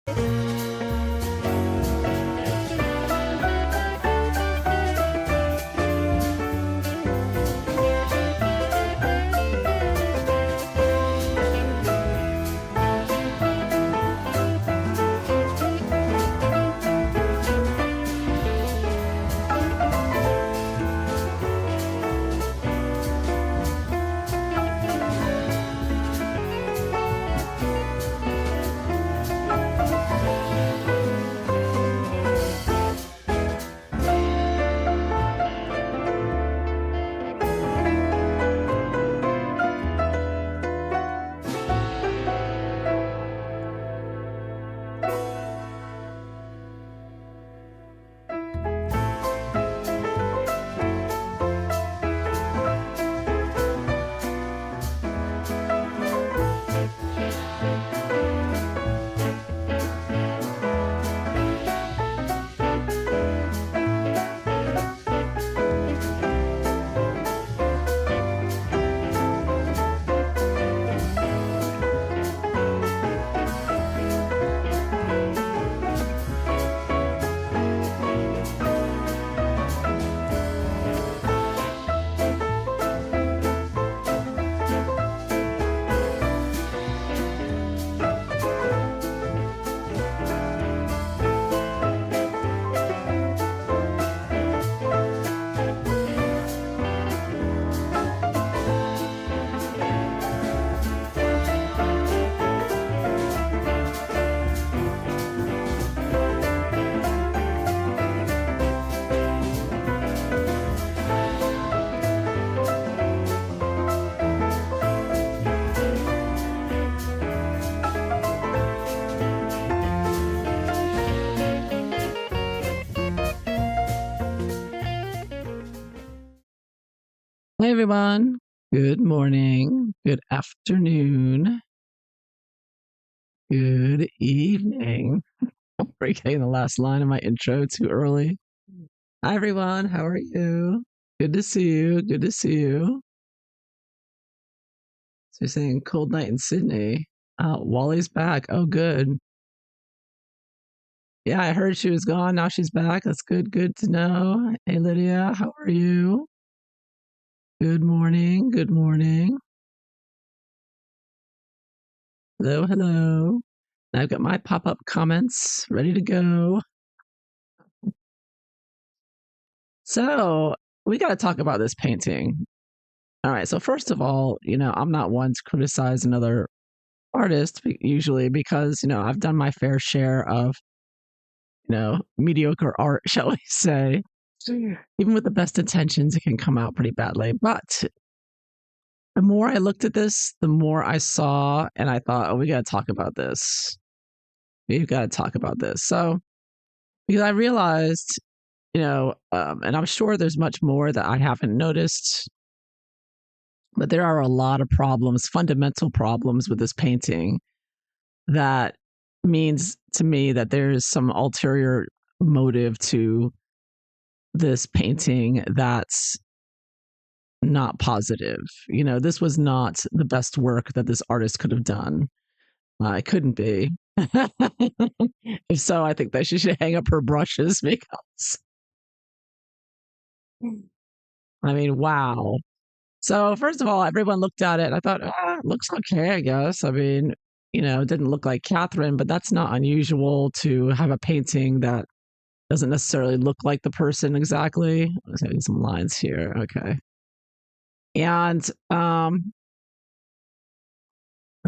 Hey everyone, good morning, good afternoon, good evening. I'm forgetting the last line of my intro too early. Hi everyone, how are you? Good to see you, good to see you. So you're saying cold night in Sydney. Wally's back. Oh, good. Yeah, I heard she was gone. Now she's back. That's good to know. Hey Lydia, how are you? Good morning, good morning. Hello. I've got my pop-up comments ready to go. So we got to talk about this painting. All right. So first of all, I'm not one to criticize another artist usually because, I've done my fair share of, mediocre art, shall we say. Even with the best intentions, it can come out pretty badly. But the more I looked at this, the more I saw, and I thought, oh, we got to talk about this. We've got to talk about this. So because I realized, and I'm sure there's much more that I haven't noticed, but there are a lot of problems, fundamental problems with this painting that means to me that there's some ulterior motive to this painting that's not positive. This was not the best work that this artist could have done. It couldn't be. If so, I think that she should hang up her brushes because, I mean, wow. So first of all, everyone looked at it and I thought, it looks okay, I guess. I mean, it didn't look like Catherine, but that's not unusual to have a painting that doesn't necessarily look like the person exactly. Let's get some lines here. Okay. And I'm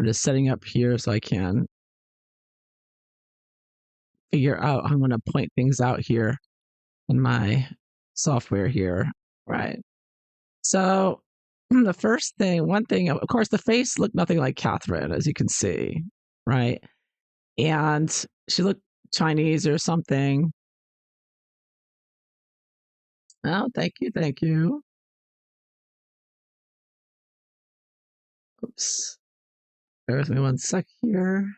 just setting up here so I can figure out, I'm going to point things out here in my software here. Right. So the first thing, one thing, of course, the face looked nothing like Catherine, as you can see, right? And she looked Chinese or something. Oh, thank you, thank you. Oops. Bear with me one sec here.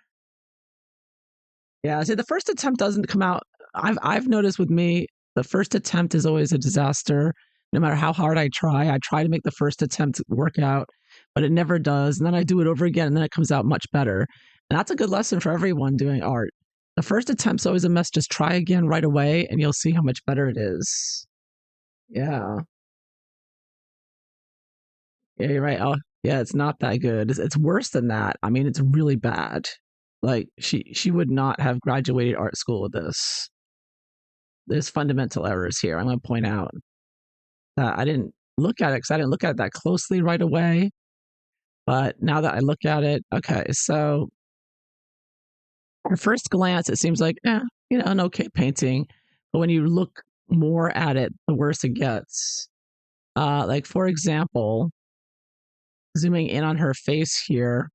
Yeah, see, the first attempt doesn't come out. I've noticed with me, the first attempt is always a disaster. No matter how hard I try to make the first attempt work out, but it never does. And then I do it over again, and then it comes out much better. And that's a good lesson for everyone doing art. The first attempt's always a mess. Just try again right away and you'll see how much better it is. Yeah. Yeah, you're right. Oh, yeah, it's not that good. It's worse than that. I mean, it's really bad. Like she would not have graduated art school with this. There's fundamental errors here. I'm going to point out that I didn't look at it because I didn't look at it that closely right away. But now that I look at it, okay, so at first glance, it seems like, an okay painting. But when you look more at it, the worse it gets. Like, for example, zooming in on her face here,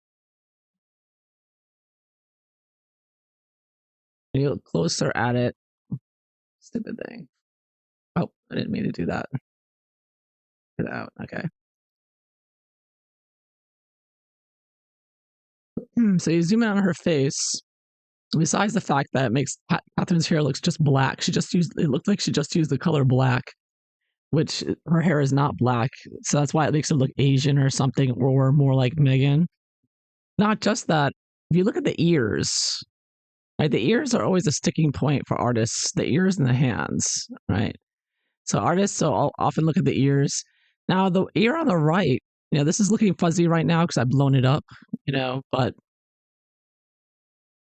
you look closer at it. Stupid thing. Oh, I didn't mean to do that. Get it out. Okay. So you zoom in on her face. Besides the fact that it makes Catherine's hair looks just black, it looked like she just used the color black, which her hair is not black. So that's why it makes her look Asian or something, or more like Meghan. Not just that, if you look at the ears, right? The ears are always a sticking point for artists, the ears and the hands, right? So artists will often look at the ears. Now, the ear on the right, this is looking fuzzy right now because I've blown it up, but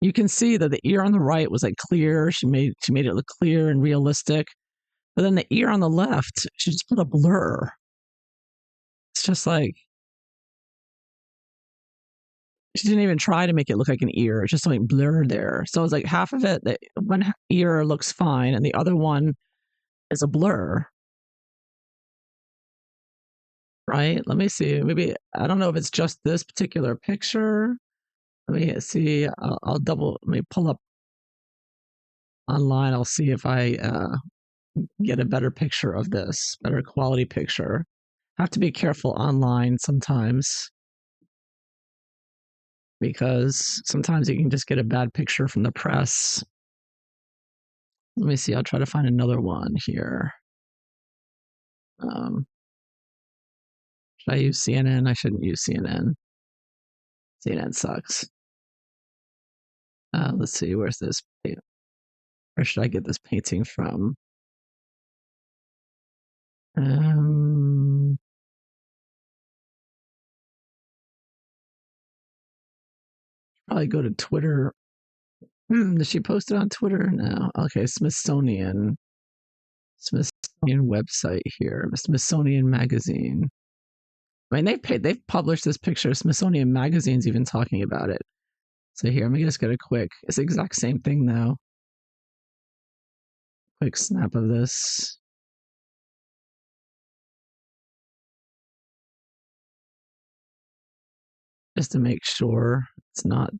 you can see that the ear on the right was like clear. She made it look clear and realistic. But then the ear on the left, she just put a blur. It's just like she didn't even try to make it look like an ear. It's just something blurred there. So it's like half of it, one ear looks fine, and the other one is a blur. Right? Let me see. Maybe I don't know if it's just this particular picture. Let me see. Let me pull up online. I'll see if I get a better picture of this, better quality picture. I have to be careful online sometimes because sometimes you can just get a bad picture from the press. Let me see. I'll try to find another one here. Should I use CNN? I shouldn't use CNN. CNN sucks. Let's see. Where's this? Where should I get this painting from? Probably go to Twitter. Does she post it on Twitter? No. Okay, Smithsonian website here. Smithsonian Magazine. I mean, they've published this picture. Smithsonian Magazine's even talking about it. So here, let me just get a quick. It's the exact same thing though. Quick snap of this. Just to make sure it's not.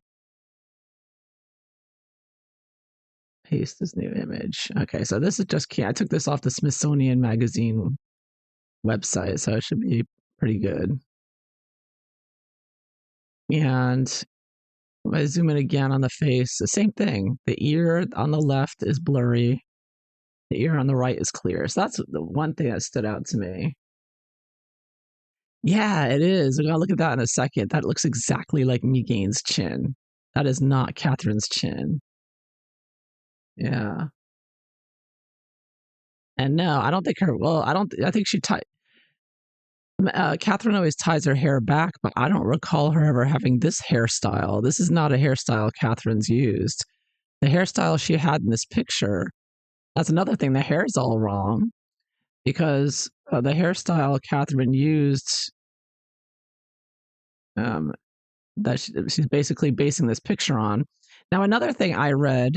Paste this new image. Okay, so this is just key. I took this off the Smithsonian Magazine website, so it should be pretty good. And if I zoom in again on the face, the same thing. The ear on the left is blurry. The ear on the right is clear. So that's the one thing that stood out to me. Yeah, it is. We're going to look at that in a second. That looks exactly like Meghan's chin. That is not Catherine's chin. Yeah. And no, I don't think I think she Catherine always ties her hair back, but I don't recall her ever having this hairstyle. This is not a hairstyle Catherine's used. The hairstyle she had in this picture, that's another thing. The hair is all wrong because the hairstyle Catherine used, that she's basically basing this picture on. Now, another thing I read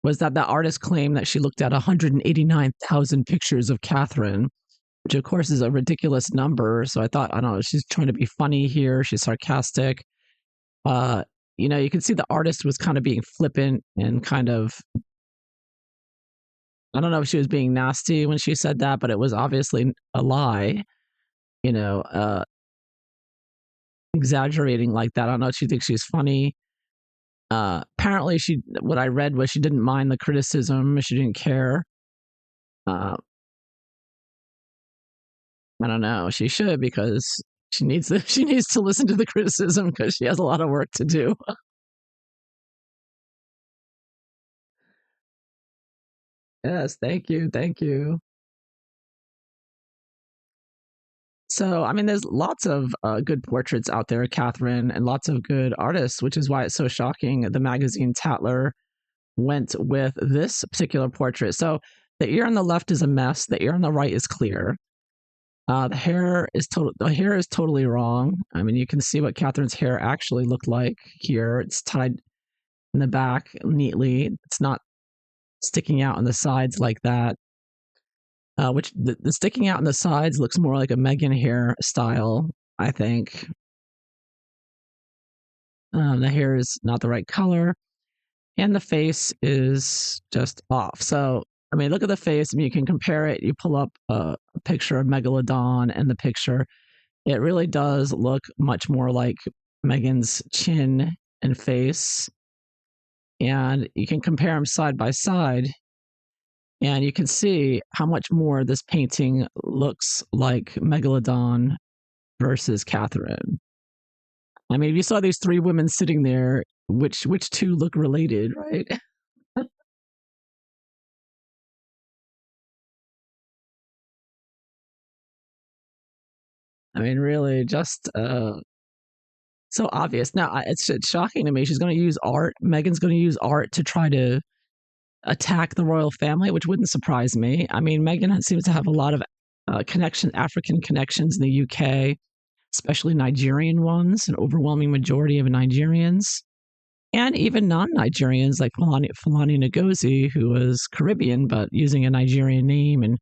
was that the artist claimed that she looked at 189,000 pictures of Catherine, which of course is a ridiculous number. So I thought, I don't know, she's trying to be funny here. She's sarcastic. You can see the artist was kind of being flippant and kind of, I don't know if she was being nasty when she said that, but it was obviously a lie, exaggerating like that. I don't know if she thinks she's funny. Apparently what I read was she didn't mind the criticism. She didn't care. I don't know. She should, because she needs to listen to the criticism because she has a lot of work to do. Yes, thank you, thank you. So, I mean, there's lots of good portraits out there, Catherine, and lots of good artists, which is why it's so shocking. The magazine Tatler went with this particular portrait. So, the ear on the left is a mess. The ear on the right is clear. The hair is totally wrong. I mean, you can see what Catherine's hair actually looked like here. It's tied in the back neatly. It's not sticking out on the sides like that. Which the sticking out on the sides looks more like a Meghan hair style, I think. The hair is not the right color, and the face is just off. So, I mean, look at the face. I mean, you can compare it. You pull up a picture of Megalodon and the picture. It really does look much more like Meghan's chin and face. And you can compare them side by side, and you can see how much more this painting looks like Megalodon versus Catherine. I mean, if you saw these three women sitting there, which two look related, right? I mean, really, just so obvious. Now, it's shocking to me. She's going to use art. Meghan's going to use art to try to attack the royal family, which wouldn't surprise me. I mean, Meghan seems to have a lot of African connections in the UK, especially Nigerian ones, an overwhelming majority of Nigerians, and even non-Nigerians like Fulani Ngozi, who was Caribbean but using a Nigerian name and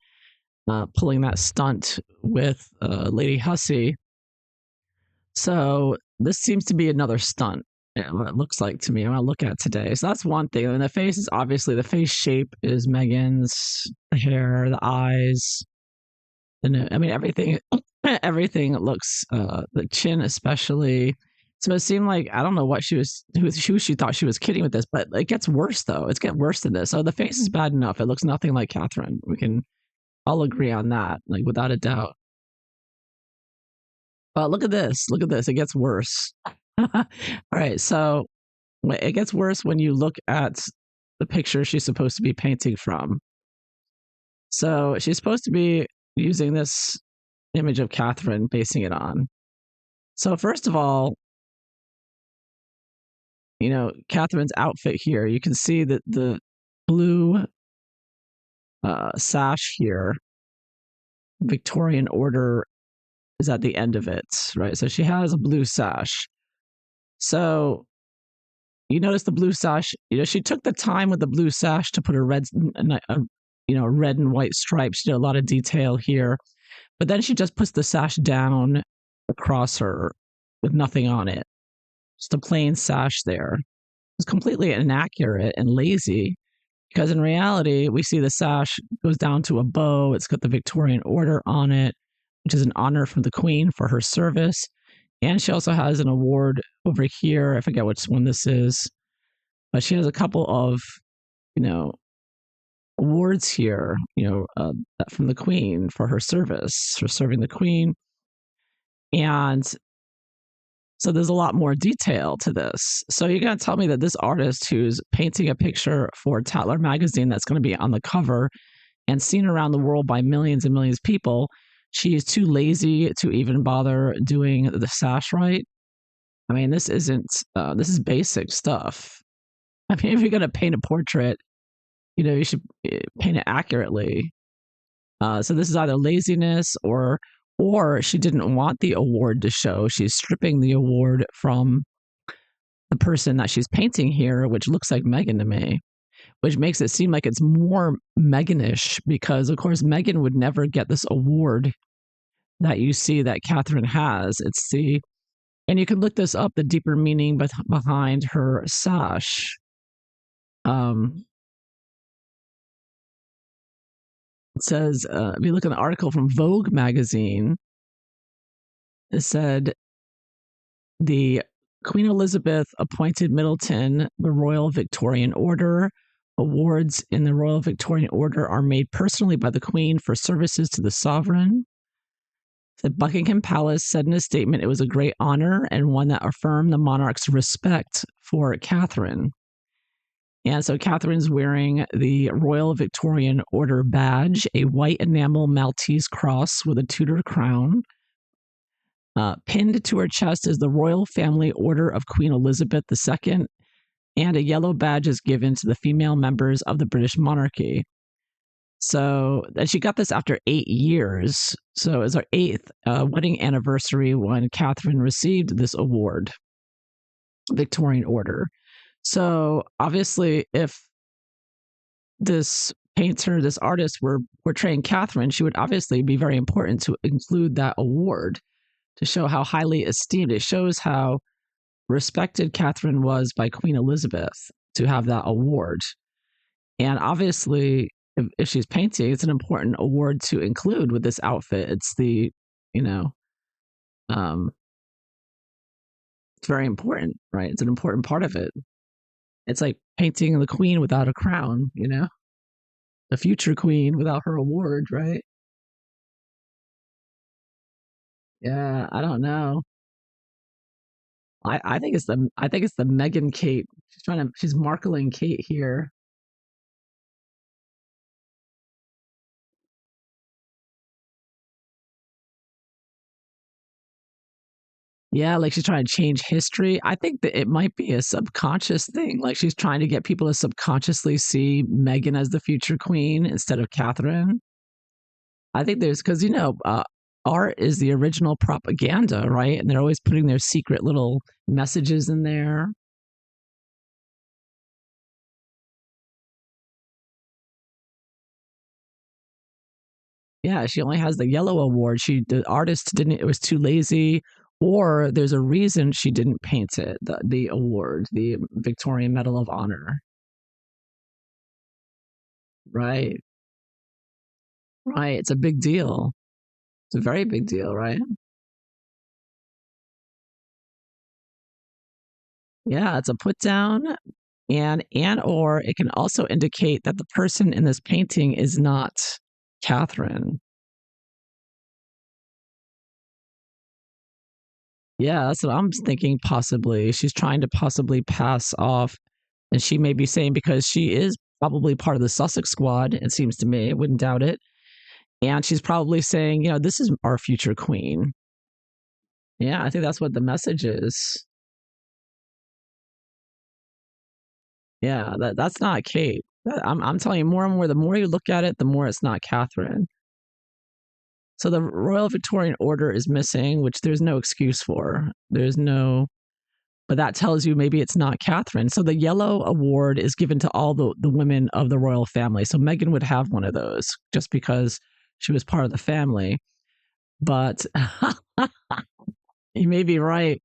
pulling that stunt with Lady Hussey. So this seems to be another stunt. Yeah, what it looks like to me. I'm gonna look at today. So that's one thing. And the face is obviously the face shape is Meghan's, the hair, the eyes, and I mean everything. Everything looks the chin especially. So it seemed like I don't know what who she thought she was kidding with this, but it gets worse though. It's getting worse than this. So the face is bad enough. It looks nothing like Catherine. We can all agree on that, like without a doubt. But look at this. Look at this. It gets worse. All right. So it gets worse when you look at the picture she's supposed to be painting from. So she's supposed to be using this image of Catherine, basing it on. So first of all, Catherine's outfit here, you can see that the blue sash here, Victorian order, is at the end of it, right? So she has a blue sash. So you notice the blue sash, she took the time with the blue sash to put a red and white stripes. She did a lot of detail here, but then she just puts the sash down across her with nothing on it. Just a plain sash there. It's completely inaccurate and lazy because in reality, we see the sash goes down to a bow. It's got the Victorian order on it, which is an honor from the Queen for her service. And she also has an award over here. I forget which one this is, but she has a couple of, you know, awards here, from the Queen for her service, for serving the Queen. And so there's a lot more detail to this. So you're going to tell me that this artist who's painting a picture for Tatler magazine that's going to be on the cover and seen around the world by millions and millions of people, she is too lazy to even bother doing the sash right. I mean, this is basic stuff. I mean, if you're going to paint a portrait, you should paint it accurately. So this is either laziness or she didn't want the award to show. She's stripping the award from the person that she's painting here, which looks like Meghan to me, which makes it seem like it's more Meghanish because, of course, Meghan would never get this award that you see that Catherine has. And you can look this up, the deeper meaning behind her sash. It says, if you look at an article from Vogue magazine, it said the Queen Elizabeth appointed Middleton the Royal Victorian Order. Awards in the Royal Victorian Order are made personally by the Queen for services to the sovereign. The Buckingham Palace said in a statement it was a great honor and one that affirmed the monarch's respect for Catherine. And so Catherine's wearing the Royal Victorian Order badge, a white enamel Maltese cross with a Tudor crown. Pinned to her chest is the Royal Family Order of Queen Elizabeth II, and a yellow badge is given to the female members of the British monarchy. So, and she got this after 8 years. So, it's our eighth wedding anniversary when Catherine received this award, Victorian Order. So, obviously, if this painter, this artist were portraying Catherine, she would obviously be very important to include that award to show how highly esteemed. It shows how respected Catherine was by Queen Elizabeth to have that award. And obviously, if she's painting, it's an important award to include with this outfit. It's the, you know, um, it's very important, right? It's an important part of it. It's like painting the queen without a crown, the future queen without her award, right? Yeah, I don't know. I think it's the Meghan Kate. She's markling Kate here. Yeah, like she's trying to change history. I think that it might be a subconscious thing. Like she's trying to get people to subconsciously see Meghan as the future queen instead of Catherine. I think there's because art is the original propaganda, right? And they're always putting their secret little messages in there. Yeah, she only has the yellow award. The artist didn't. It was too lazy, or there's a reason she didn't paint it. The award, the Victorian Medal of Honor. Right, right. It's a big deal. It's a very big deal, right? Yeah, it's a put down, and or it can also indicate that the person in this painting is not Catherine. Yeah, that's what I'm thinking. Possibly she's trying to possibly pass off, and she may be saying because she is probably part of the Sussex squad. It seems to me. I wouldn't doubt it. And she's probably saying, this is our future queen. Yeah, I think that's what the message is. Yeah, that's not Kate. I'm telling you more and more. The more you look at it, the more it's not Catherine. So the Royal Victorian Order is missing, which there's no excuse for. There's no, but that tells you maybe it's not Catherine. So the yellow award is given to all the women of the royal family. So Meghan would have one of those just because she was part of the family. But you may be right.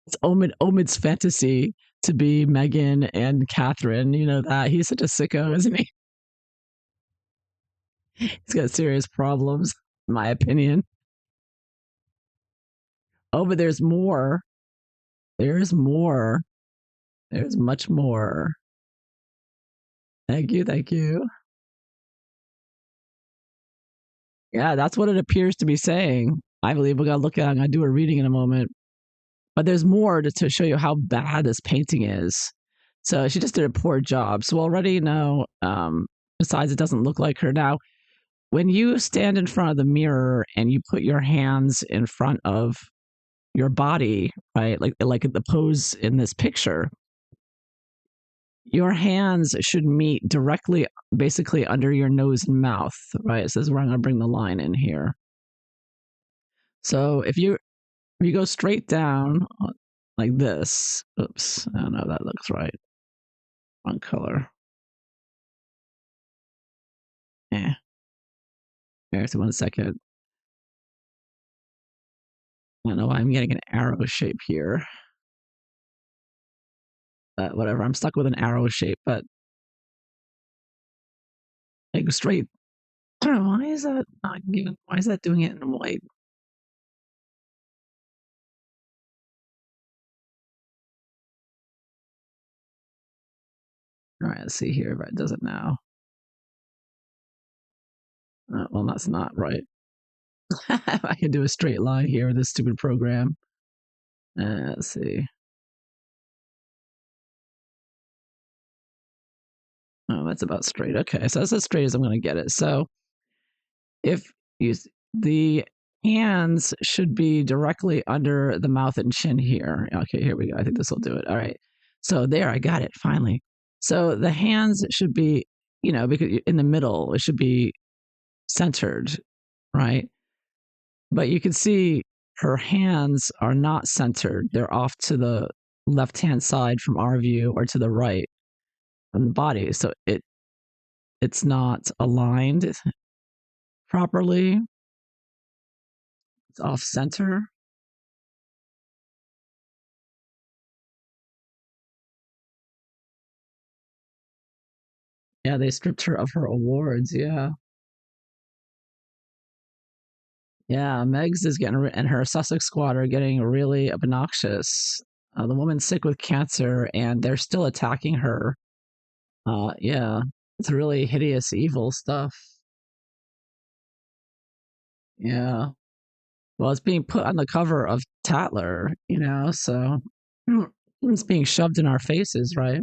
It's Omid's fantasy to be Meghan and Catherine. You know that he's such a sicko, isn't he? He's got serious problems, in my opinion. Oh, but there's more. There's more. There's much more. Thank you. Thank you. Yeah, that's what it appears to be saying. I believe we got to look at it. I'm going to do a reading in a moment. But there's more to show you how bad this painting is. So she just did a poor job. So already, besides, it doesn't look like her. Now, when you stand in front of the mirror and you put your hands in front of your body, right? Like the pose in this picture, your hands should meet directly, basically under your nose and mouth, right? It says where I'm going to bring the line in here. So if you go straight down like this, oops, I don't know, that looks right. Wrong color. Yeah. Here's 1 second. I don't know why I'm getting an arrow shape here. But whatever, I'm stuck with an arrow shape, but like straight. I don't know, why is that not even, why is that doing it in white? All right, let's see here if it does it now. Well, that's not right. I can do a straight line here with this stupid program. Let's see. Oh, that's about straight. Okay, so that's as straight as I'm going to get it. So if you the hands should be directly under the mouth and chin here. Okay, here we go. I think this will do it. All right. So there, I got it finally. So the hands should be, because in the middle, it should be centered, right? But you can see her hands are not centered. They're off to the left-hand side from our view or to the right on the body. So it's not aligned properly. It's off center. Yeah, they stripped her of her awards. Yeah. Yeah, Megs is getting, and her Sussex squad are getting really obnoxious. The woman's sick with cancer and they're still attacking her. Yeah, it's really hideous, evil stuff. Yeah. Well, it's being put on the cover of Tatler, so it's being shoved in our faces, right?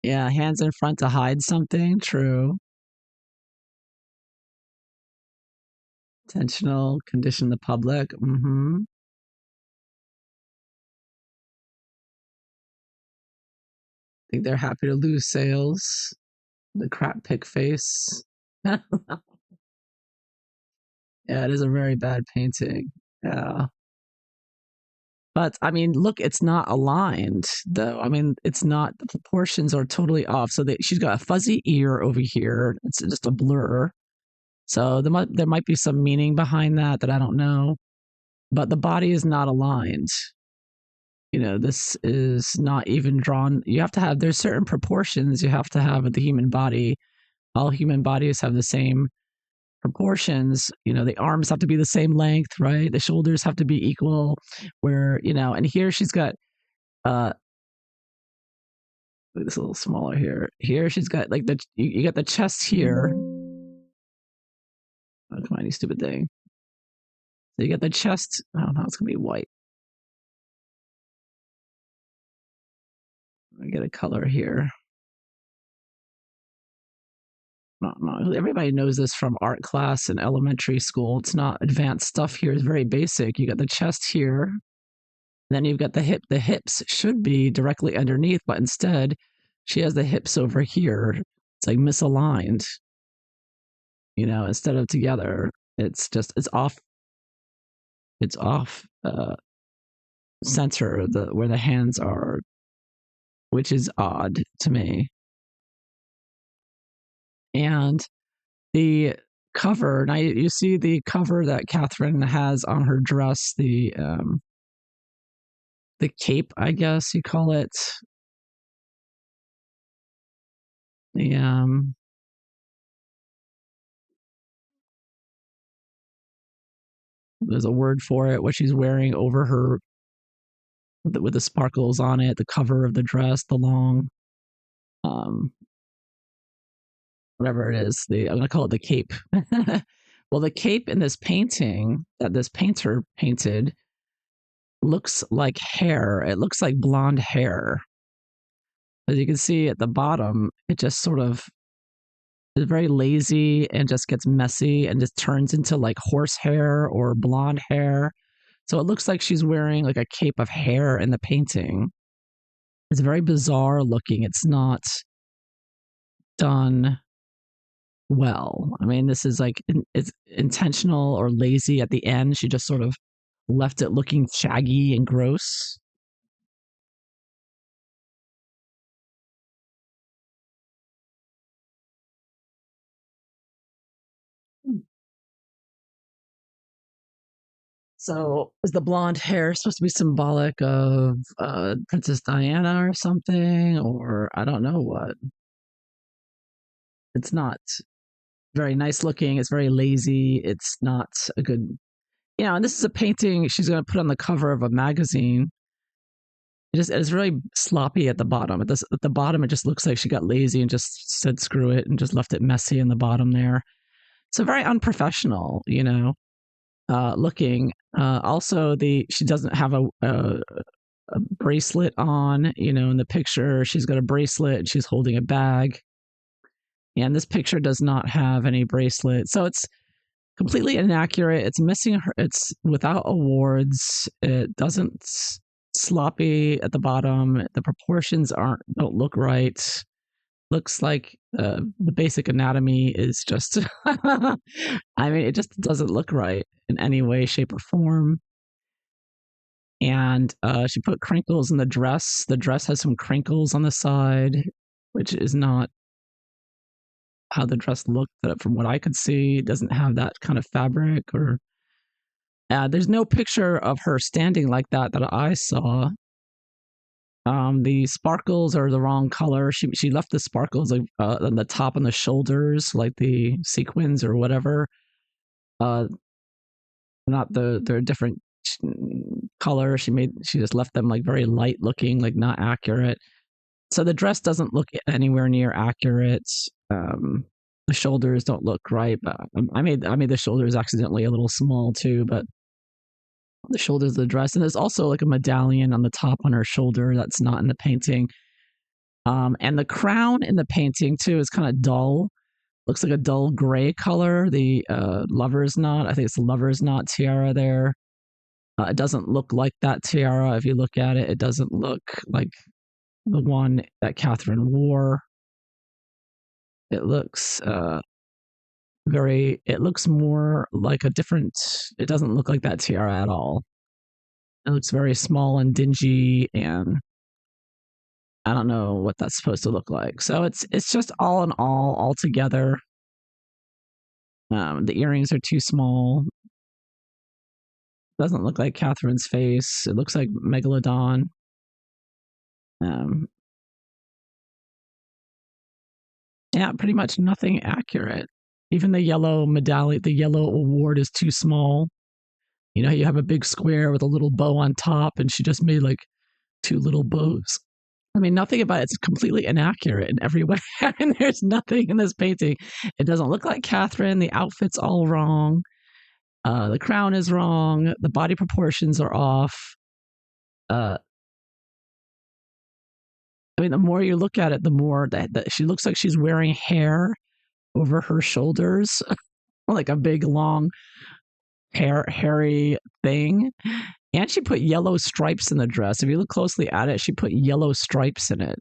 Yeah, hands in front to hide something. True. Intentional, condition the public. Think they're happy to lose sales. The crap pick face. Yeah, it is a very bad painting. Yeah. But I mean, look, it's not aligned though. I mean, it's not, the proportions are totally off. So she's got a fuzzy ear over here. It's just a blur. So there might be some meaning behind that I don't know. But the body is not aligned. This is not even drawn. You have to have, there's certain proportions you have to have with the human body. All human bodies have the same proportions. The arms have to be the same length, right? The shoulders have to be equal. And here she's got it's a little smaller here. Here she's got like you got the chest here. Oh, come on, you stupid thing. So you got the chest. Oh no, it's gonna be white. I get a color here. No, everybody knows this from art class in elementary school. It's not advanced stuff here. It's very basic. You got the chest here. Then you've got the hip. The hips should be directly underneath, but instead she has the hips over here. It's like misaligned. Instead of together. It's off. It's off center where the hands are, which is odd to me. And the cover, now you see the cover that Catherine has on her dress, the cape, I guess you call it. The there's a word for it, what she's wearing over her with the sparkles on it, the cover of the dress, the long whatever it is, I'm gonna call it the cape. Well, the cape in this painting that this painter painted looks like hair. It looks like blonde hair. As you can see at the bottom, it just sort of is very lazy and just gets messy and just turns into like horsehair or blonde hair. So it looks like she's wearing like a cape of hair in the painting. It's very bizarre looking. It's not done well. I mean, this is like it's intentional or lazy at the end. She just sort of left it looking shaggy and gross. So is the blonde hair supposed to be symbolic of Princess Diana or something? Or I don't know what. It's not very nice looking. It's very lazy. It's not a good, and this is a painting she's going to put on the cover of a magazine. It's really sloppy at the bottom. At the bottom, it just looks like she got lazy and just said screw it and just left it messy in the bottom there. So very unprofessional, looking. Also, she doesn't have a bracelet on. In the picture, she's got a bracelet. She's holding a bag. And this picture does not have any bracelet. So it's completely inaccurate. It's missing her. It's without awards. It doesn't sloppy at the bottom. The proportions don't look right. Looks like the basic anatomy is just it just doesn't look right in any way, shape, or form. And she put crinkles in the dress. The dress has some crinkles on the side, which is not how the dress looked from what I could see. It doesn't have that kind of fabric, or there's no picture of her standing like that I saw. The sparkles are the wrong color. She left the sparkles on the top and the shoulders, like the sequins or whatever. Not they're different color. She just left them like very light looking, like not accurate. So the dress doesn't look anywhere near accurate. The shoulders don't look right, but I made the shoulders accidentally a little small too, but the shoulders of the dress. And there's also like a medallion on the top on her shoulder that's not in the painting. And the crown in the painting too is kind of dull. Looks like a dull gray color. The lover's knot, I think it's the lover's knot tiara there. It doesn't look like that tiara. If you look at it, it doesn't look like the one that Catherine wore. It looks it looks more like it doesn't look like that tiara at all. It looks very small and dingy, and I don't know what that's supposed to look like. So it's just all in all together. The earrings are too small. Doesn't look like Catherine's face. It looks like Megalodon. Yeah, pretty much nothing accurate. Even the yellow medallion, the yellow award is too small. You have a big square with a little bow on top, and she just made like 2 little bows. Nothing about it's completely inaccurate in every way. And there's nothing in this painting. It doesn't look like Catherine. The outfit's all wrong. The crown is wrong. The body proportions are off. The more you look at it, the more that she looks like she's wearing hair over her shoulders, like a big long hairy thing. And she put yellow stripes in the dress. If you look closely at it, she put yellow stripes in it,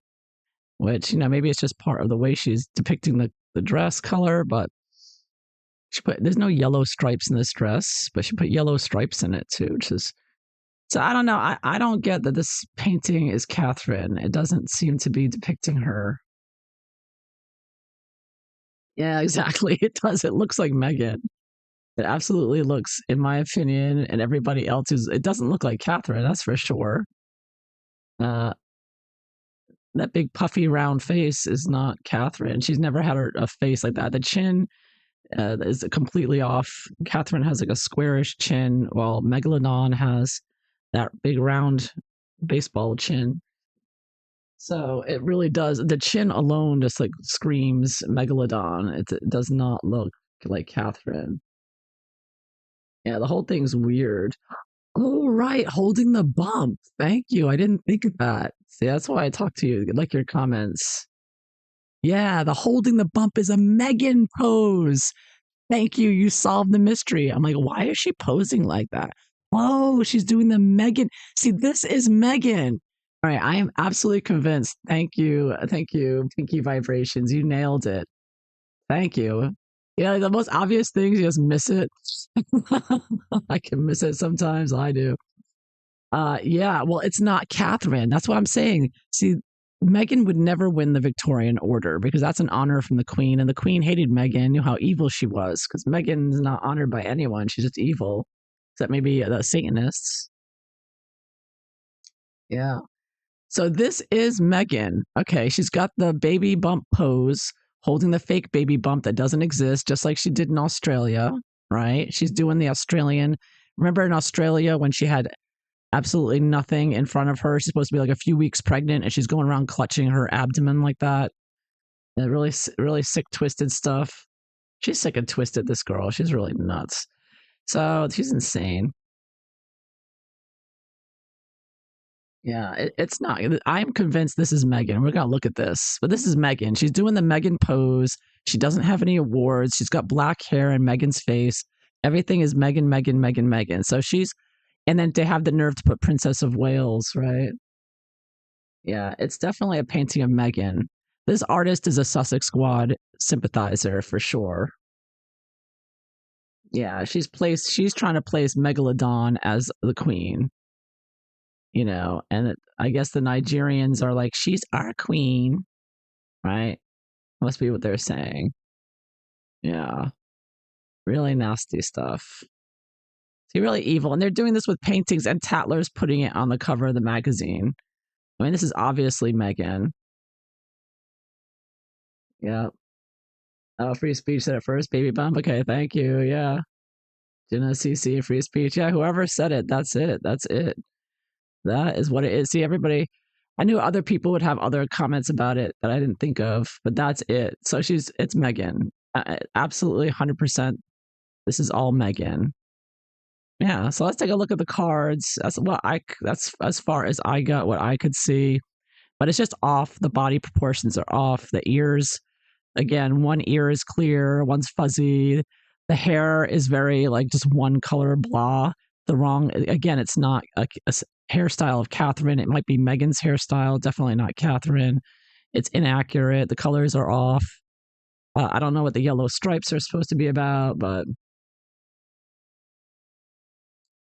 which, maybe it's just part of the way she's depicting the dress color, but there's no yellow stripes in this dress, but she put yellow stripes in it too, which is, so I don't know. I don't get that this painting is Catherine. It doesn't seem to be depicting her. Yeah, exactly. It does. It looks like Meghan. It absolutely looks, in my opinion, and everybody else's, it doesn't look like Catherine, that's for sure. That big puffy round face is not Catherine. She's never had a face like that. The chin is completely off. Catherine has like a squarish chin, while Megalodon has that big round baseball chin. So it really does. The chin alone just like screams Megalodon. It does not look like Catherine. Yeah, the whole thing's weird. Oh, right. Holding the bump. Thank you. I didn't think of that. See, that's why I talked to you. Like your comments. Yeah, the holding the bump is a Meghan pose. Thank you. You solved the mystery. I'm like, why is she posing like that? Oh, she's doing the Meghan. See, this is Meghan. All right. I am absolutely convinced. Thank you. Thank you. Pinky vibrations. You nailed it. Thank you. Yeah, the most obvious things, you just miss it. I can miss it sometimes. I do. Yeah, well, it's not Catherine. That's what I'm saying. See, Meghan would never win the Victorian Order because that's an honor from the Queen, and the Queen hated Meghan, knew how evil she was because Meghan's not honored by anyone. She's just evil, except maybe the Satanists. Yeah. So this is Meghan. Okay, she's got the baby bump pose, holding the fake baby bump that doesn't exist, just like she did in Australia, right? She's doing the Australian. Remember in Australia when she had absolutely nothing in front of her? She's supposed to be like a few weeks pregnant, and she's going around clutching her abdomen like that. And really, really sick, twisted stuff. She's sick and twisted, this girl. She's really nuts. So she's insane. Yeah, it's not. I'm convinced this is Meghan. We're gonna look at this, but this is Meghan. She's doing the Meghan pose. She doesn't have any awards. She's got black hair and Meghan's face. Everything is Meghan, Meghan, Meghan, Meghan. So she's, and then they have the nerve to put Princess of Wales, right? Yeah, it's definitely a painting of Meghan. This artist is a Sussex Squad sympathizer for sure. Yeah, she's trying to place Megalodon as the queen, and I guess the Nigerians are like, she's our queen, right? Must be what they're saying. Yeah, really nasty stuff. See, really evil. And they're doing this with paintings, and Tatler's putting it on the cover of the magazine. I mean, this is obviously Meghan. Yeah. Oh, free speech said it first, baby bump. Okay, thank you. Yeah. Jenna CC, free speech. Yeah, whoever said it, that's it. That's it. That is what it is. See, everybody, I knew other people would have other comments about it that I didn't think of, but that's it. So it's Meghan. Absolutely 100%. This is all Meghan. Yeah. So let's take a look at the cards. That's as far as I got, what I could see, but it's just off. The body proportions are off. The ears, again, one ear is clear, one's fuzzy. The hair is very like just one color, blah. The wrong, again, it's not a hairstyle of Catherine. It might be Meghan's hairstyle, definitely not Catherine. It's inaccurate. The colors are off. I don't know what the yellow stripes are supposed to be about, but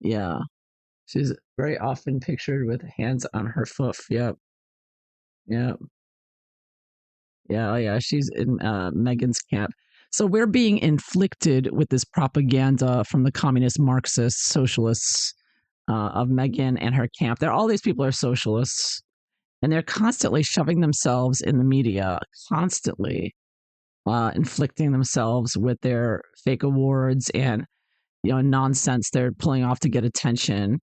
yeah, she's very often pictured with hands on her foot. Yep, yep. Yeah, oh yeah, she's in Meghan's camp. So we're being inflicted with this propaganda from the communist Marxist socialists of Meghan and her camp. All these people are socialists, and they're constantly shoving themselves in the media, constantly inflicting themselves with their fake awards and nonsense they're pulling off to get attention.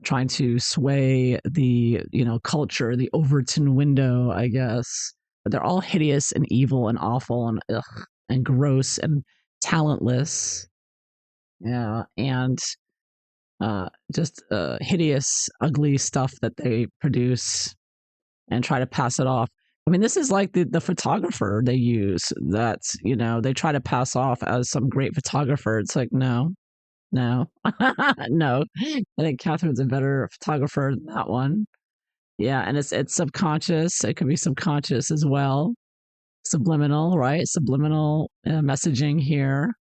Trying to sway the culture, the Overton window, I guess. But they're all hideous and evil and awful and ugh, and gross and talentless. Yeah, and just hideous, ugly stuff that they produce and try to pass it off. I mean, this is like the photographer they use that they try to pass off as some great photographer. It's like no, no. I think Catherine's a better photographer than that one. Yeah, and it's subconscious. It could be subconscious as well. Subliminal, right? Subliminal messaging here.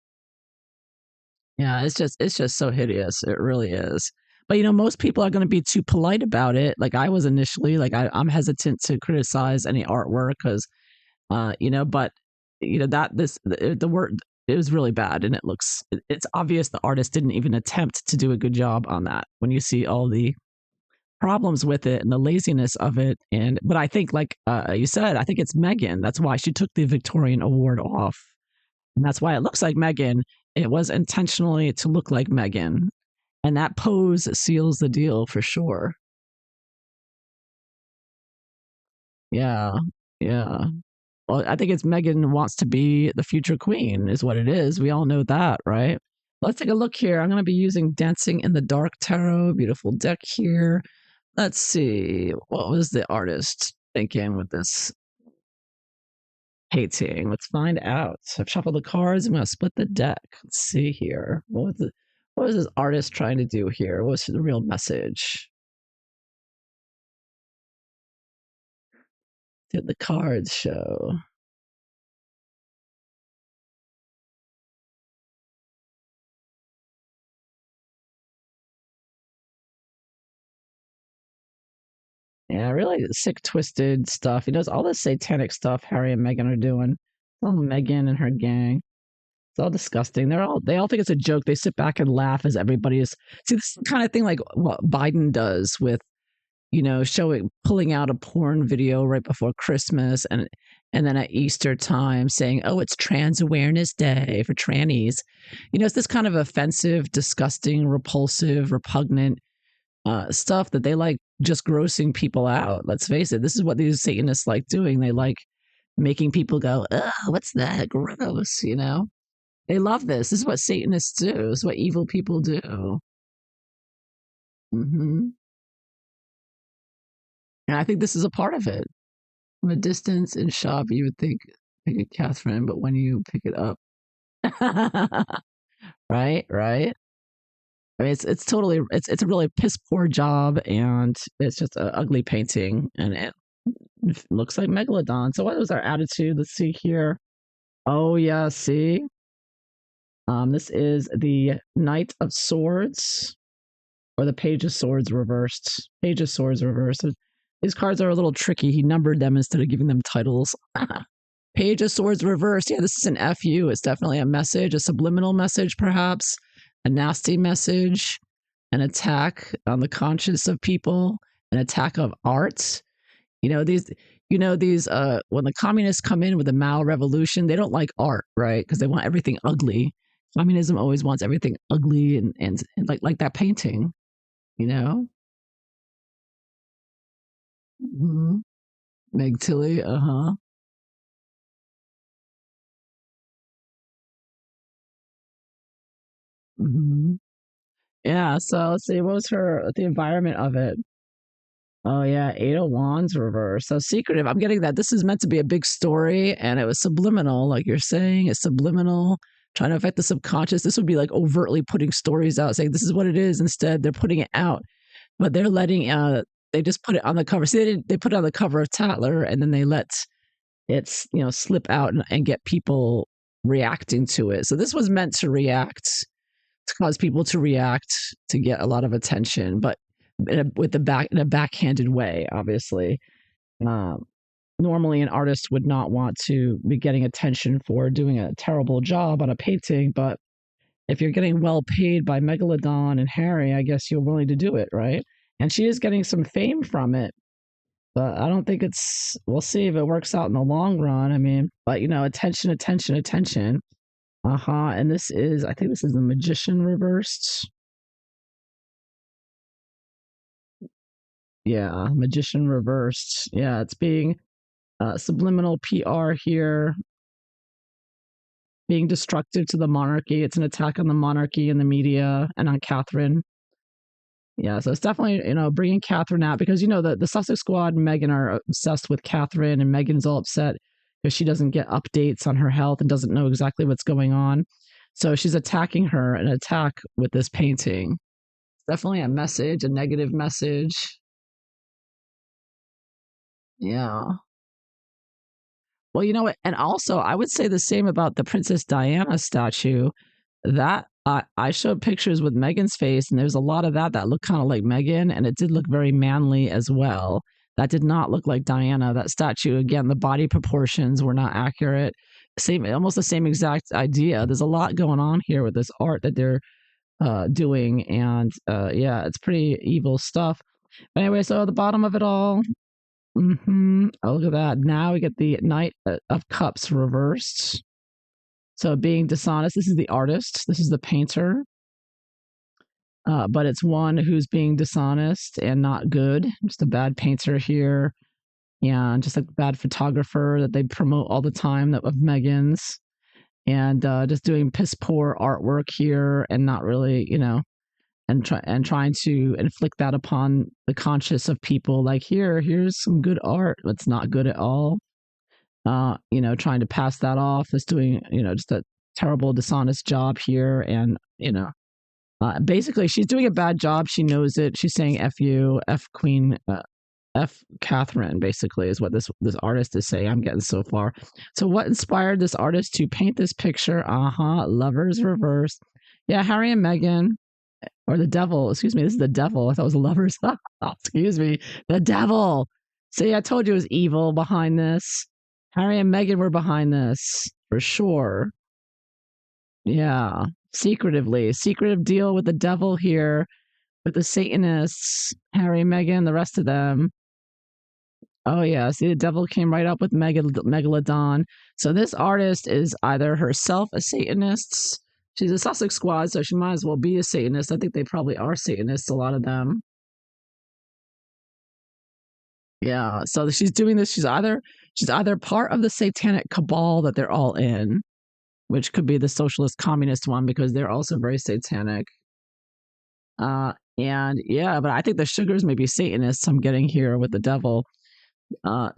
Yeah, it's just so hideous. It really is. But most people are going to be too polite about it. Like I was initially, like I'm hesitant to criticize any artwork because, but that the word, it was really bad, and it's obvious the artist didn't even attempt to do a good job on that. When you see all the problems with it and the laziness of it, but I think, like you said, I think it's Meghan. That's why she took the Victorian award off, and that's why it looks like Meghan. It was intentionally to look like Meghan, and that pose seals the deal for sure. Yeah, yeah. Well, I think it's Meghan wants to be the future queen, is what it is. We all know that, right? Let's take a look here. I'm going to be using Dancing in the Dark Tarot. Beautiful deck here. Let's see. What was the artist thinking with this painting? Let's find out. So I've shuffled the cards. I'm going to split the deck. Let's see here. What was this artist trying to do here? What's the real message? Did the cards show? Yeah, really sick, twisted stuff. He does all this satanic stuff Harry and Meghan are doing. Oh, Meghan and her gang. It's all disgusting. They all think it's a joke. They sit back and laugh as everybody is. See, this is the kind of thing like what Biden does with, showing pulling out a porn video right before Christmas and then at Easter time saying, "Oh, it's Trans Awareness Day for trannies." It's this kind of offensive, disgusting, repulsive, repugnant stuff that they like just grossing people out. Let's face it, this is what these Satanists like doing. They like making people go, "Oh, what's that? Gross," They love this. This is what Satanists do. This is what evil people do. Hmm. And I think this is a part of it. From a distance in shop, you would think pick a Catherine, but when you pick it up, right, right. I mean, it's totally it's a really piss poor job, and it's just an ugly painting, and it looks like Megalodon. So what was our attitude? Let's see here. Oh yeah, see, this is the Knight of Swords or the Page of Swords reversed. Page of Swords reversed. These cards are a little tricky. He numbered them instead of giving them titles. Page of Swords reversed. Yeah, this is an FU. It's definitely a message, a subliminal message, perhaps, a nasty message, an attack on the conscience of people, an attack of art. You know, these when the communists come in with the Mao revolution, they don't like art, right? Because they want everything ugly. Communism always wants everything ugly and like that painting, you know? Mm-hmm. Meg Tilly, uh-huh. Mm-hmm. Yeah, so let's see, what was the environment of it? Oh yeah, Eight of Wands reverse. So secretive. I'm getting that this is meant to be a big story, and it was subliminal, like you're saying. It's subliminal, trying to affect the subconscious. This would be like overtly putting stories out, saying this is what it is. Instead, they're putting it out, but they're letting they just put it on the cover. See, they put it on the cover of Tatler, and then they let it slip out and get people reacting to it. So this was meant to react, to cause people to react, to get a lot of attention, but in a backhanded way, obviously. Um, Normally, an artist would not want to be getting attention for doing a terrible job on a painting, but if you're getting well paid by Megalodon and Harry, I guess you're willing to do it, right? And she is getting some fame from it, but I don't think it's. We'll see if it works out in the long run. I mean, but attention, attention, attention. Uh huh. And I think this is the Magician reversed. Yeah, Magician reversed. Yeah, it's being subliminal PR here, being destructive to the monarchy. It's an attack on the monarchy and the media and on Catherine. Yeah, so it's definitely bringing Catherine out because the Sussex Squad and Meghan are obsessed with Catherine, and Meghan's all upset because she doesn't get updates on her health and doesn't know exactly what's going on. So she's attacking her, an attack with this painting. It's definitely a message, a negative message. Yeah. Well, you know what? And also, I would say the same about the Princess Diana statue. That I showed pictures with Meghan's face, and there's a lot of that looked kind of like Meghan, and it did look very manly as well. That did not look like Diana. That statue, again, the body proportions were not accurate. Same, almost the same exact idea. There's a lot going on here with this art that they're doing, and yeah, it's pretty evil stuff. But anyway, so at the bottom of it all, oh, look at that. Now we get the Knight of Cups reversed. So being dishonest, this is the artist, this is the painter, but it's one who's being dishonest and not good. Just a bad painter here, and just like a bad photographer that they promote all the time of Meghan's, and just doing piss poor artwork here and not really, and trying to inflict that upon the conscious of people. Like here's some good art. It's not good at all. Trying to pass that off as doing, just a terrible, dishonest job here. And, basically she's doing a bad job. She knows it. She's saying F you, F Queen, F Catherine, basically, is what this artist is saying. I'm getting so far. So what inspired this artist to paint this picture? Lovers reversed. Yeah, Harry and Meghan, or the devil. Excuse me, this is the devil. I thought it was lovers. Excuse me, the devil. See, I told you it was evil behind this. Harry and Meghan were behind this for sure. Yeah, secretive deal with the devil here, with the Satanists, Harry, Meghan, the rest of them. Oh yeah, see, the devil came right up with Megalodon. So this artist is either herself a Satanist. She's a Sussex Squad, so she might as well be a Satanist. I think they probably are Satanists, a lot of them. Yeah, so she's doing this. She's either part of the satanic cabal that they're all in, which could be the socialist communist one because they're also very satanic. And yeah, but I think the sugars may be Satanists I'm getting here with the devil.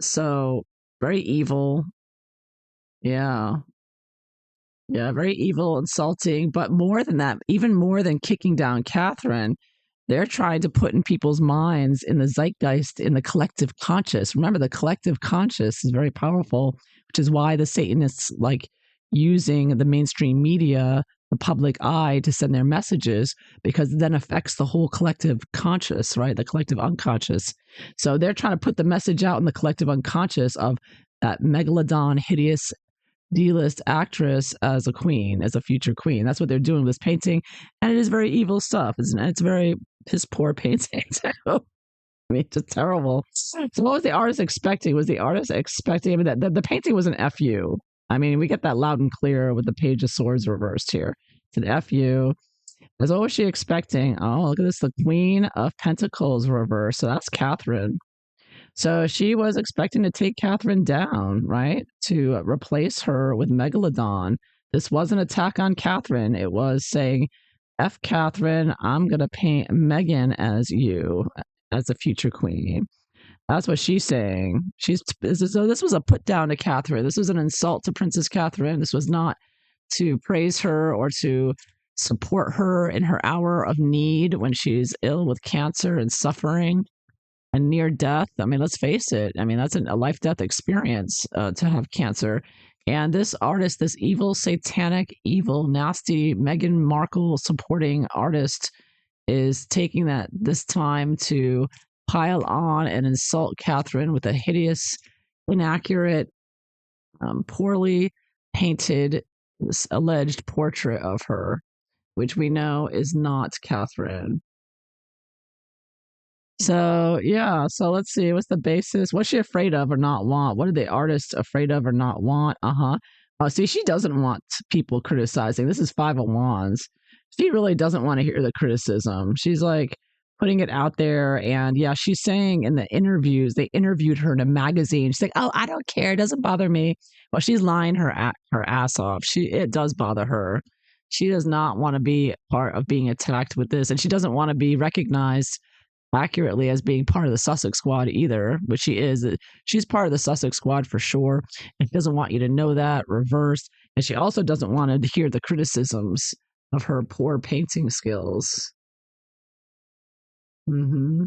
So very evil. Yeah. Yeah, very evil, insulting, but more than that, even more than kicking down Catherine, they're trying to put in people's minds, in the zeitgeist, in the collective conscious. Remember, the collective conscious is very powerful, which is why the Satanists like using the mainstream media, the public eye to send their messages, because it then affects the whole collective conscious, right? The collective unconscious. So they're trying to put the message out in the collective unconscious of that megalodon, hideous D-list actress as a queen, as a future queen. That's what they're doing with this painting, and it is very evil stuff. It's very piss poor painting too. I mean, just terrible. So, what was the artist expecting? Was the artist expecting? I mean, the painting was an FU. I mean, we get that loud and clear with the Page of Swords reversed here. It's an FU. As what was she expecting? Oh, look at this, the Queen of Pentacles reversed. So that's Catherine. So she was expecting to take Catherine down, right? To replace her with Megalodon. This wasn't an attack on Catherine. It was saying, F Catherine, I'm going to paint Meghan as you, as the future queen. That's what she's saying. So this was a put down to Catherine. This was an insult to Princess Catherine. This was not to praise her or to support her in her hour of need when she's ill with cancer and suffering and near death. I mean, let's face it. I mean, that's a life death experience to have cancer. And this artist, this evil, satanic, evil, nasty Meghan Markle supporting artist, is taking this time to pile on and insult Catherine with a hideous, inaccurate, poorly painted, alleged portrait of her, which we know is not Catherine. So yeah, so let's see. What's the basis? What's she afraid of or not want? What are the artists afraid of or not want? Uh-huh. Oh, see, she doesn't want people criticizing. This is Five of Wands. She really doesn't want to hear the criticism. She's like putting it out there, and yeah, she's saying in the interviews, they interviewed her in a magazine. She's like, "Oh, I don't care. It doesn't bother me." Well, she's lying her ass off. It does bother her. She does not want to be part of being attacked with this, and she doesn't want to be recognized accurately as being part of the Sussex squad either, but she is. She's part of the Sussex squad for sure. And she doesn't want you to know that, reversed. And she also doesn't want to hear the criticisms of her poor painting skills. Mm-hmm.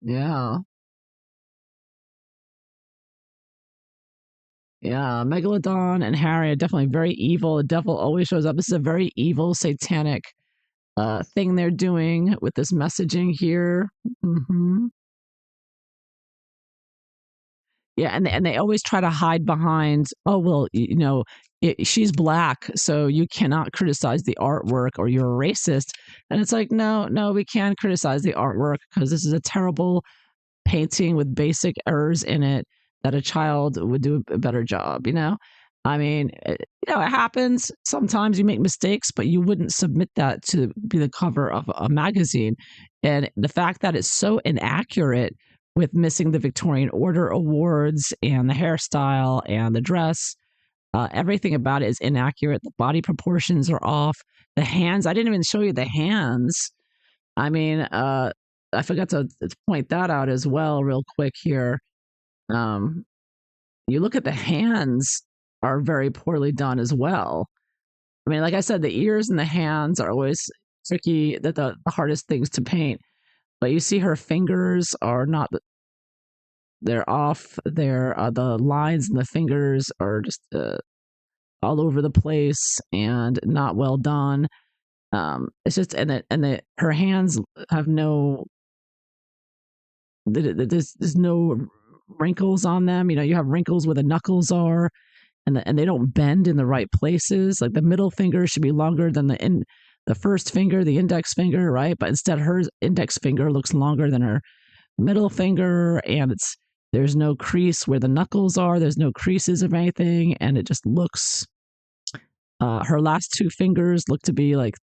Yeah. Yeah. Megalodon and Harry are definitely very evil. The devil always shows up. This is a very evil, satanic thing they're doing with this messaging here. Mm-hmm. Yeah, and they always try to hide behind, oh well, she's black, so you cannot criticize the artwork or you're a racist. And it's like, no, no, we can criticize the artwork because this is a terrible painting with basic errors in it that a child would do a better job, I mean, it happens. Sometimes you make mistakes, but you wouldn't submit that to be the cover of a magazine. And the fact that it's so inaccurate with missing the Victorian Order awards and the hairstyle and the dress, everything about it is inaccurate. The body proportions are off. The hands, I didn't even show you the hands. I mean, I forgot to point that out as well, real quick here. Um, you look at the hands are very poorly done as well. I mean, like I said, the ears and the hands are always tricky, that the hardest things to paint. But you see her fingers are not, they're off. They're the lines and the fingers are just all over the place and not well done. It's just her hands have no, there's no wrinkles on them. You have wrinkles where the knuckles are, and they don't bend in the right places. Like the middle finger should be longer than the first finger, the index finger, right? But instead, her index finger looks longer than her middle finger, and there's no crease where the knuckles are. There's no creases of anything, and it just looks. Her last two fingers look to be like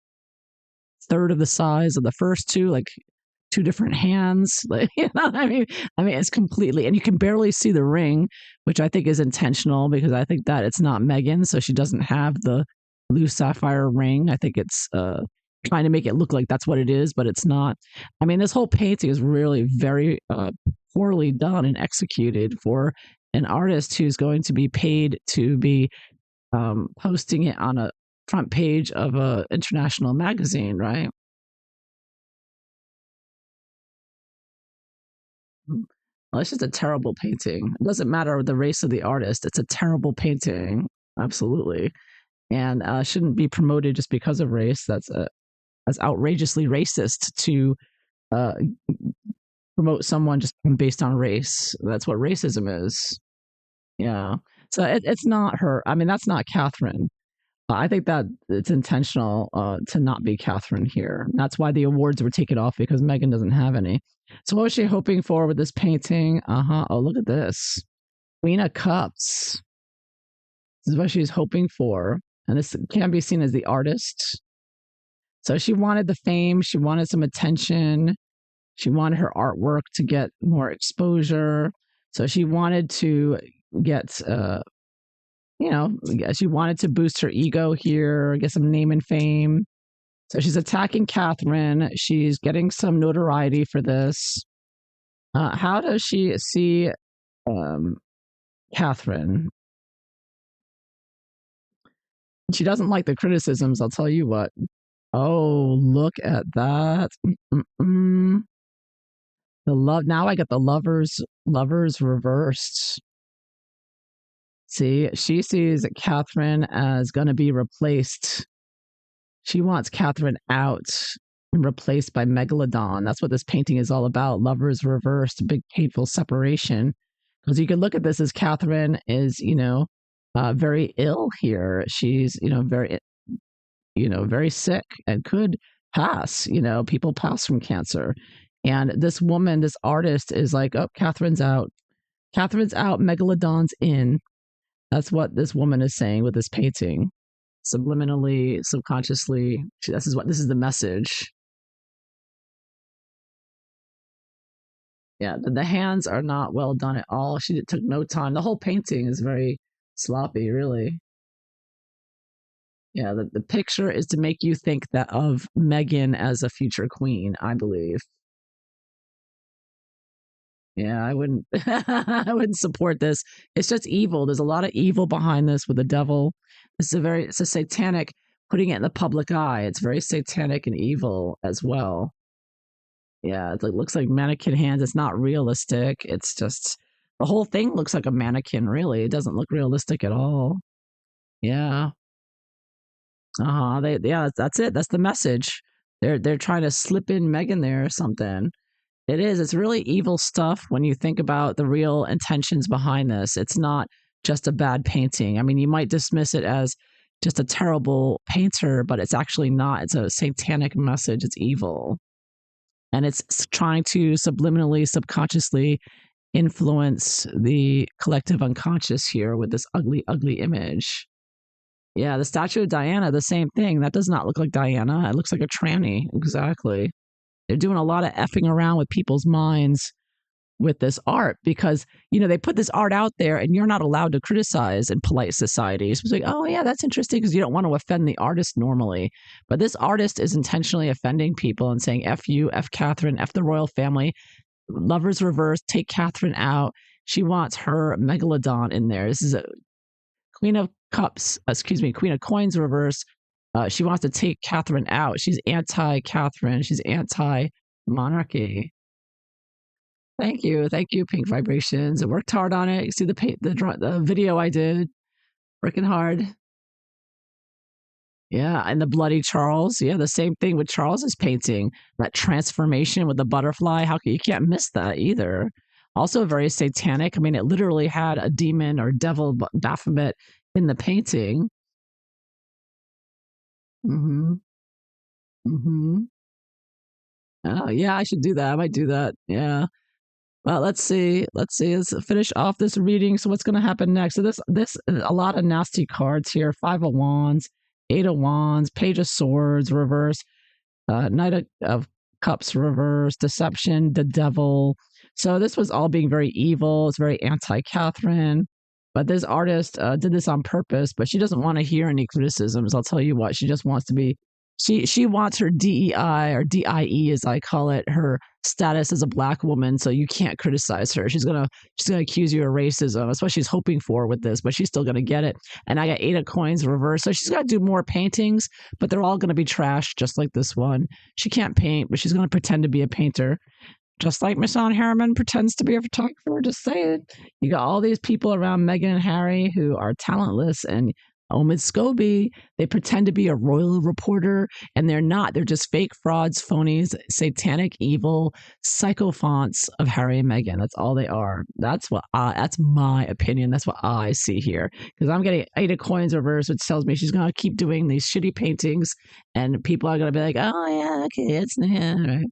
third of the size of the first two, like two different hands. Like, I mean, it's completely, and you can barely see the ring, which I think is intentional because I think that it's not Meghan, so she doesn't have the blue sapphire ring. I think it's trying to make it look like that's what it is, but it's not. I mean, this whole painting is really very poorly done and executed for an artist who's going to be paid to be posting it on a front page of a international magazine, right? Well, it's just a terrible painting. It doesn't matter the race of the artist. It's a terrible painting. Absolutely. And shouldn't be promoted just because of race. That's outrageously racist to uh, promote someone just based on race. That's what racism is. Yeah. So it's not her. I mean, that's not Catherine. I think that it's intentional to not be Catherine here. That's why the awards were taken off because Meghan doesn't have any. So what was she hoping for with this painting? Uh-huh. Oh, look at this. Queen of Cups. This is what she's hoping for. And this can be seen as the artist. So she wanted the fame. She wanted some attention. She wanted her artwork to get more exposure. So she wanted to get, she wanted to boost her ego here, get some name and fame. So she's attacking Catherine. She's getting some notoriety for this. How does she see Catherine? She doesn't like the criticisms, I'll tell you what. Oh, look at that. Mm-mm-mm. The love. Now I get the lovers reversed. See, she sees Catherine as going to be replaced. She wants Catherine out and replaced by Megalodon. That's what this painting is all about. Lovers reversed, big painful separation. Because you can look at this as Catherine is, very ill here. She's, very sick and could pass. People pass from cancer. And this woman, this artist is like, oh, Catherine's out. Catherine's out. Megalodon's in. That's what this woman is saying with this painting. Subliminally, subconsciously, this is the message. Yeah, the hands are not well done at all. She took no time. The whole painting is very sloppy, really. Yeah, the picture is to make you think that of Meghan as a future queen, I believe. Yeah, I wouldn't I wouldn't support this. It's just evil. There's a lot of evil behind this with the devil. It's a satanic putting it in the public eye. It's very satanic and evil as well. Yeah, it looks like mannequin hands. It's not realistic. It's just the whole thing looks like a mannequin, really. It doesn't look realistic at all. Yeah. Uh-huh. That's it. That's the message. They're trying to slip in Meghan there or something. It is. It's really evil stuff when you think about the real intentions behind this. It's not just a bad painting. I mean, you might dismiss it as just a terrible painter, but it's actually not. It's a satanic message. It's evil. And it's trying to subliminally, subconsciously influence the collective unconscious here with this ugly, ugly image. Yeah, the statue of Diana, the same thing. That does not look like Diana. It looks like a tranny. Exactly. They're doing a lot of effing around with people's minds with this art because, they put this art out there and you're not allowed to criticize in polite society. It's like, oh, yeah, that's interesting because you don't want to offend the artist normally. But this artist is intentionally offending people and saying, F you, F Catherine, F the royal family, lovers reverse, take Catherine out. She wants her Megalodon in there. This is a Queen of Cups, Queen of Coins reverse. She wants to take Catherine out. She's anti-Catherine. She's anti-monarchy. Thank you, Pink Vibrations. I worked hard on it. You see the video I did, working hard. Yeah, and the Bloody Charles. Yeah, the same thing with Charles's painting. That transformation with the butterfly. You can't miss that either. Also very satanic. I mean, it literally had a demon or devil Baphomet in the painting. Mm-hmm. Mm-hmm. Oh, yeah, I should do that. I might do that. Yeah. Well, let's see. Let's see. Let's finish off this reading. So what's going to happen next? So this a lot of nasty cards here. 5 of Wands, 8 of Wands, Page of Swords, reverse, Knight of Cups, reverse, Deception, the Devil. So this was all being very evil. It's very anti-Catherine. But this artist did this on purpose, but she doesn't want to hear any criticisms. I'll tell you what. She just wants to be She wants her DEI or DIE as I call it, her status as a black woman, so you can't criticize her. She's gonna accuse you of racism. That's what she's hoping for with this, but she's still gonna get it. And I got 8 of coins reversed, so she's gotta do more paintings, but they're all gonna be trash, just like this one. She can't paint, but she's gonna pretend to be a painter. Just like Michonne Harriman pretends to be a photographer, just saying. You got all these people around Meghan and Harry who are talentless, and Omid Scobie, they pretend to be a royal reporter, and they're not. They're just fake frauds, phonies, satanic, evil sycophants of Harry and Meghan. That's all they are. That's my opinion. That's what I see here. Because I'm getting 8 of coins reversed, which tells me she's gonna keep doing these shitty paintings, and people are gonna be like, "Oh yeah, okay, it's yeah, right."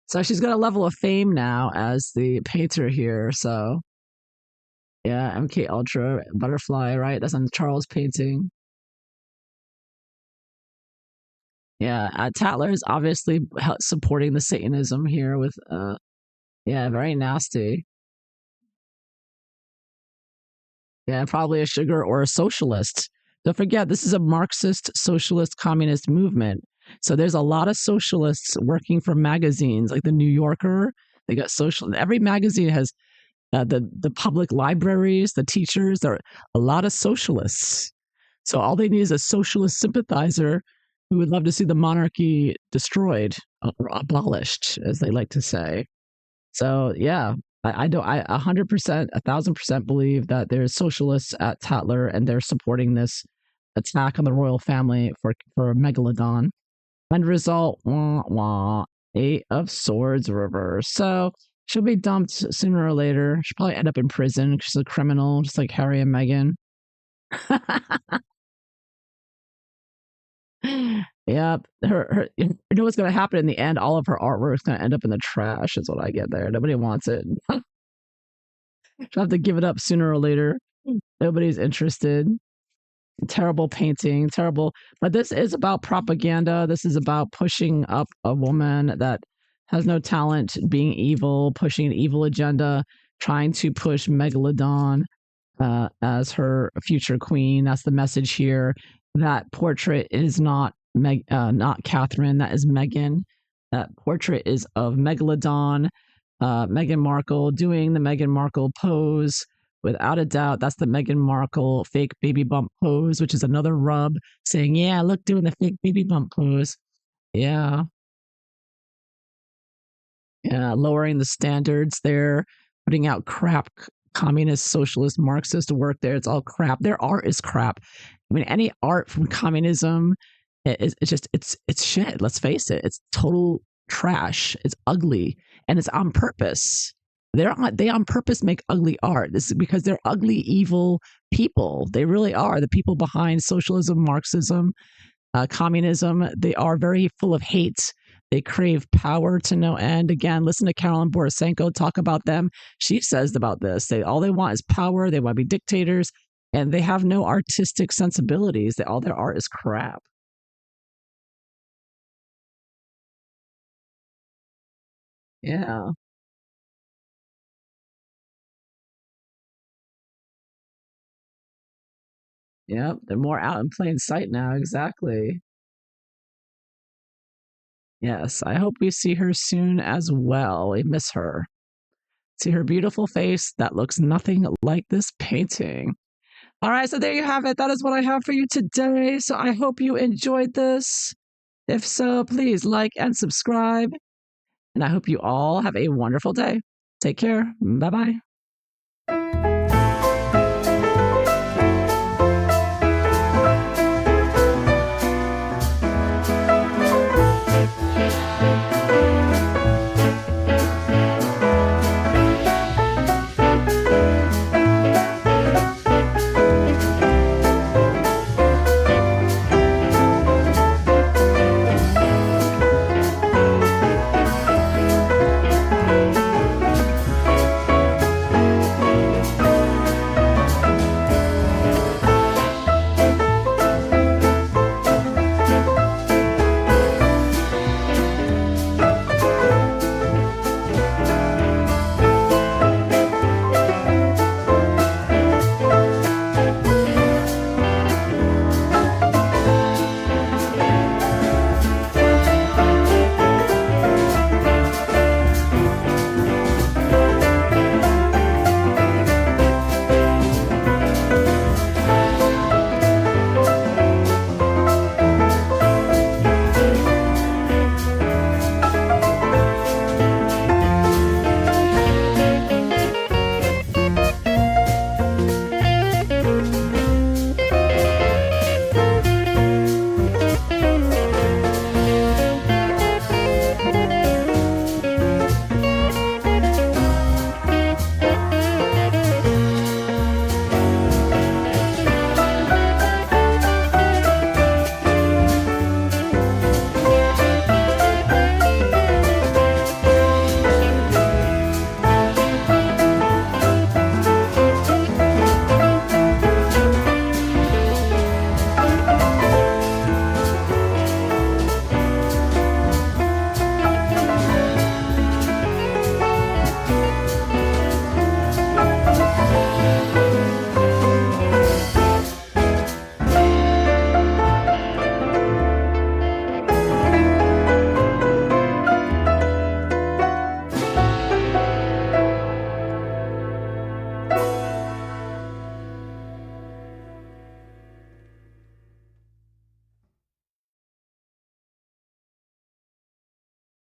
So she's got a level of fame now as the painter here. So yeah, MK Ultra butterfly, right? That's on Charles' painting. Yeah, Tatler is obviously supporting the Satanism here with, yeah, very nasty. Yeah, probably a sugar or a socialist. Don't forget, this is a Marxist, socialist, communist movement. So there's a lot of socialists working for magazines like the New Yorker. They got social. Every magazine has the public libraries, the teachers. There are a lot of socialists. So all they need is a socialist sympathizer who would love to see the monarchy destroyed or abolished, as they like to say. So yeah, I don't. I 100%, 1,000% believe that there's socialists at Tatler and they're supporting this attack on the royal family for Megalodon. End result, wah wah, 8 of Swords reverse. So she'll be dumped sooner or later. She'll probably end up in prison. She's a criminal, just like Harry and Meghan. Yep. You know what's going to happen in the end? All of her artwork is going to end up in the trash, is what I get there. Nobody wants it. She'll have to give it up sooner or later. Nobody's interested. Terrible painting, terrible. But this is about propaganda. This is about pushing up a woman that has no talent, being evil, pushing an evil agenda, trying to push Megalodon as her future queen. That's the message here. That portrait is not Catherine. That is Meghan. That portrait is of Megalodon. Meghan Markle doing the Meghan Markle pose. Without a doubt, that's the Meghan Markle fake baby bump pose, which is another rub saying, "Yeah, look, doing the fake baby bump pose." Yeah, yeah, lowering the standards there, putting out crap communist, socialist, Marxist work there. It's all crap. Their art is crap. I mean, any art from communism it's just it's shit. Let's face it. It's total trash. It's ugly, and it's on purpose. They on purpose make ugly art. This is because they're ugly, evil people. They really are the people behind socialism, Marxism, communism. They are very full of hate. They crave power to no end. Again, listen to Carolyn Borisenko talk about them. She says about this. All they want is power. They want to be dictators, and they have no artistic sensibilities. All their art is crap. Yeah. Yep. They're more out in plain sight now. Exactly. Yes. I hope we see her soon as well. We miss her. See her beautiful face that looks nothing like this painting. All right, so there you have it. That is what I have for you today. So I hope you enjoyed this. If so, please like and subscribe. And I hope you all have a wonderful day. Take care. Bye bye.